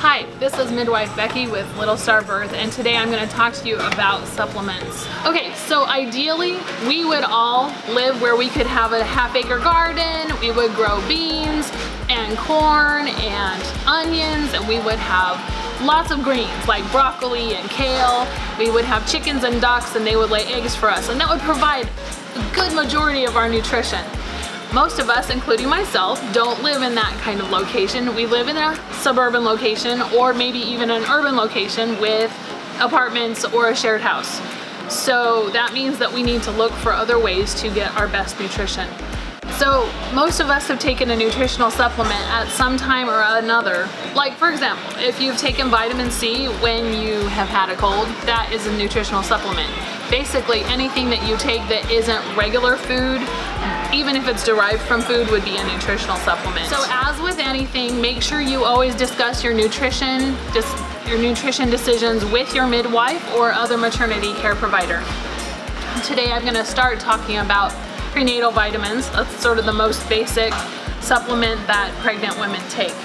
Hi, this is Midwife Becky with Little Star Birth, and today I'm going to talk to you about supplements. Okay, so ideally we would all live where we could have a half-acre garden, we would grow beans and corn and onions, and we would have lots of greens like broccoli and kale. We would have chickens and ducks, and they would lay eggs for us, and that would provide a good majority of our nutrition. Most of us, including myself, don't live in that kind of location. We live in a suburban location or maybe even an urban location with apartments or a shared house. So that means that we need to look for other ways to get our best nutrition. So most of us have taken a nutritional supplement at some time or another. Like, for example, if you've taken vitamin C when you have had a cold, that is a nutritional supplement. Basically, anything that you take that isn't regular food, even if it's derived from food, would be a nutritional supplement. So as with anything, make sure you always discuss your nutrition decisions with your midwife or other maternity care provider. Today I'm going to start talking about prenatal vitamins. That's sort of the most basic supplement that pregnant women take.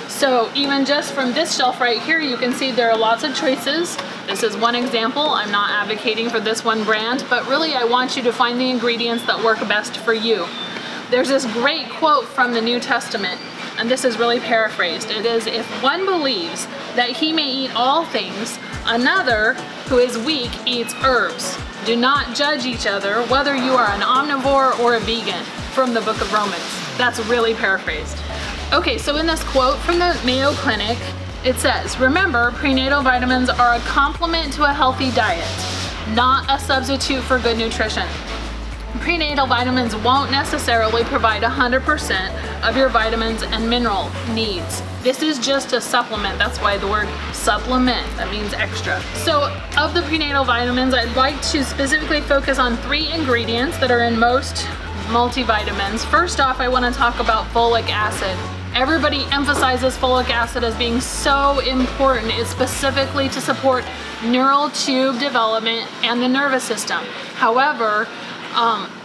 So even just from this shelf right here, you can see there are lots of choices. This is one example. I'm not advocating for this one brand, but really I want you to find the ingredients that work best for you. There's this great quote from the New Testament, and this is really paraphrased. It is, "If one believes that he may eat all things, another who is weak eats herbs. Do not judge each other whether you are an omnivore or a vegan," from the book of Romans. That's really paraphrased. Okay, so in this quote from the Mayo Clinic, it says, "Remember, prenatal vitamins are a complement to a healthy diet, not a substitute for good nutrition. Prenatal vitamins won't necessarily provide 100% of your vitamins and mineral needs. This is just a supplement." That's why the word supplement, that means extra. So of the prenatal vitamins, I'd like to specifically focus on 3 ingredients that are in most multivitamins. First off, I want to talk about folic acid. Everybody emphasizes folic acid as being so important. It's specifically to support neural tube development and the nervous system. However,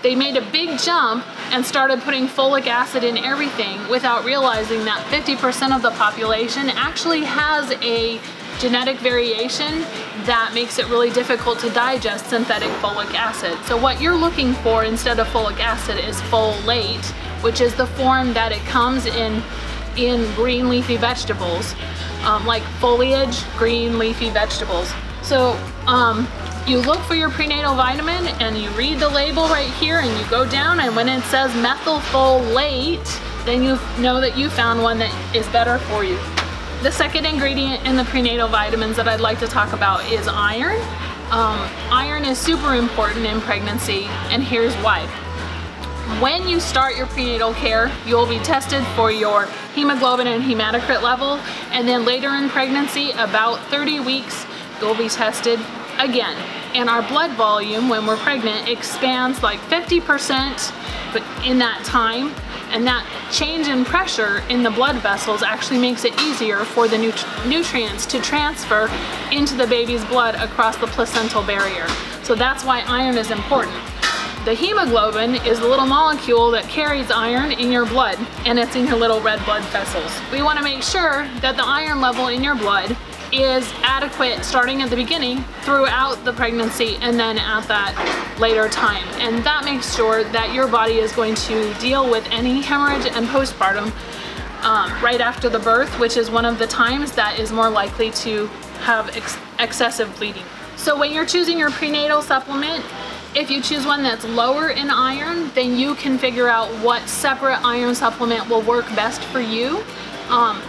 they made a big jump and started putting folic acid in everything without realizing that 50% of the population actually has a genetic variation that makes it really difficult to digest synthetic folic acid. So what you're looking for instead of folic acid is folate, which is the form that it comes in green leafy vegetables, like foliage, green leafy vegetables. So you look for your prenatal vitamin and you read the label right here and you go down, and when it says methylfolate, then you know that you found one that is better for you. The second ingredient in the prenatal vitamins that I'd like to talk about is iron. Iron is super important in pregnancy, and here's why. When you start your prenatal care, you'll be tested for your hemoglobin and hematocrit level, and then later in pregnancy, about 30 weeks, you'll be tested again. And our blood volume when we're pregnant expands like 50% in that time, and that change in pressure in the blood vessels actually makes it easier for the nutrients to transfer into the baby's blood across the placental barrier. So that's why iron is important. The hemoglobin is the little molecule that carries iron in your blood, and it's in your little red blood vessels. We want to make sure that the iron level in your blood is adequate starting at the beginning, throughout the pregnancy, and then at that later time. And that makes sure that your body is going to deal with any hemorrhage and postpartum right after the birth, which is one of the times that is more likely to have excessive bleeding. So when you're choosing your prenatal supplement, if you choose one that's lower in iron, then you can figure out what separate iron supplement will work best for you.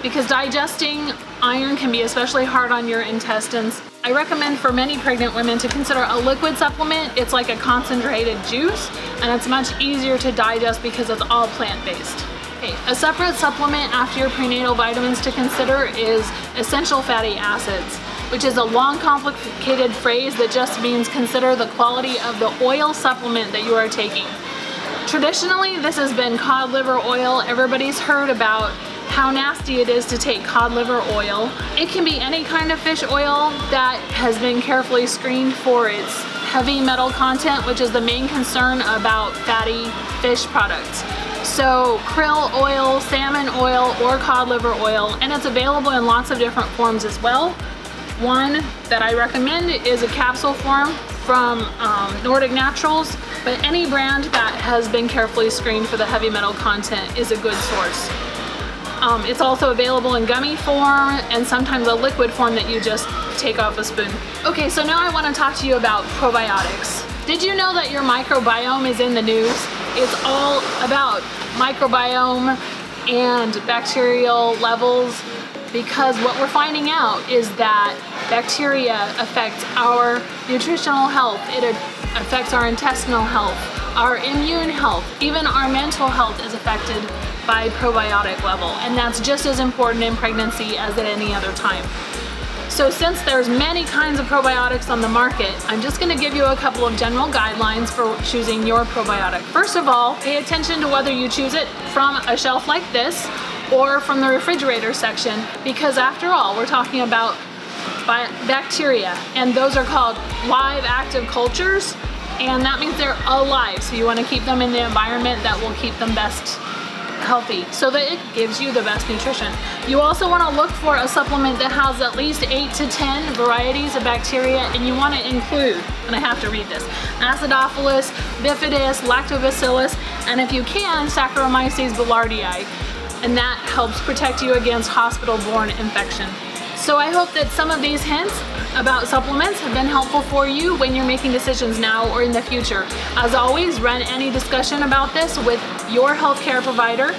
Because digesting iron can be especially hard on your intestines. I recommend for many pregnant women to consider a liquid supplement. It's like a concentrated juice, and it's much easier to digest because it's all plant-based. Okay, a separate supplement after your prenatal vitamins to consider is essential fatty acids, which is a long, complicated phrase that just means consider the quality of the oil supplement that you are taking. Traditionally, this has been cod liver oil. Everybody's heard about how nasty it is to take cod liver oil. It can be any kind of fish oil that has been carefully screened for its heavy metal content, which is the main concern about fatty fish products. So krill oil, salmon oil, or cod liver oil, and it's available in lots of different forms as well. One that I recommend is a capsule form from Nordic Naturals, but any brand that has been carefully screened for the heavy metal content is a good source. It's also available in gummy form and sometimes a liquid form that you just take off a spoon. Okay, so now I want to talk to you about probiotics. Did you know that your microbiome is in the news? It's all about microbiome and bacterial levels, because what we're finding out is that bacteria affect our nutritional health, it affects our intestinal health, our immune health, even our mental health is affected by probiotic level, and that's just as important in pregnancy as at any other time. So since there's many kinds of probiotics on the market, I'm just going to give you a couple of general guidelines for choosing your probiotic. First of all, pay attention to whether you choose it from a shelf like this or from the refrigerator section, because after all, we're talking about bacteria, and those are called live active cultures, and that means they're alive, so you want to keep them in the environment that will keep them best healthy, so that it gives you the best nutrition. You also want to look for a supplement that has at least 8 to 10 varieties of bacteria, and you want to include, and I have to read this, Acidophilus, Bifidus, Lactobacillus, and if you can, Saccharomyces boulardii, and that helps protect you against hospital-borne infection. So I hope that some of these hints about supplements have been helpful for you when you're making decisions now or in the future. As always, run any discussion about this with your healthcare provider,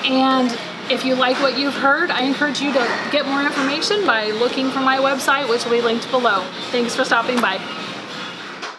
and if you like what you've heard, I encourage you to get more information by looking for my website, which will be linked below. Thanks for stopping by.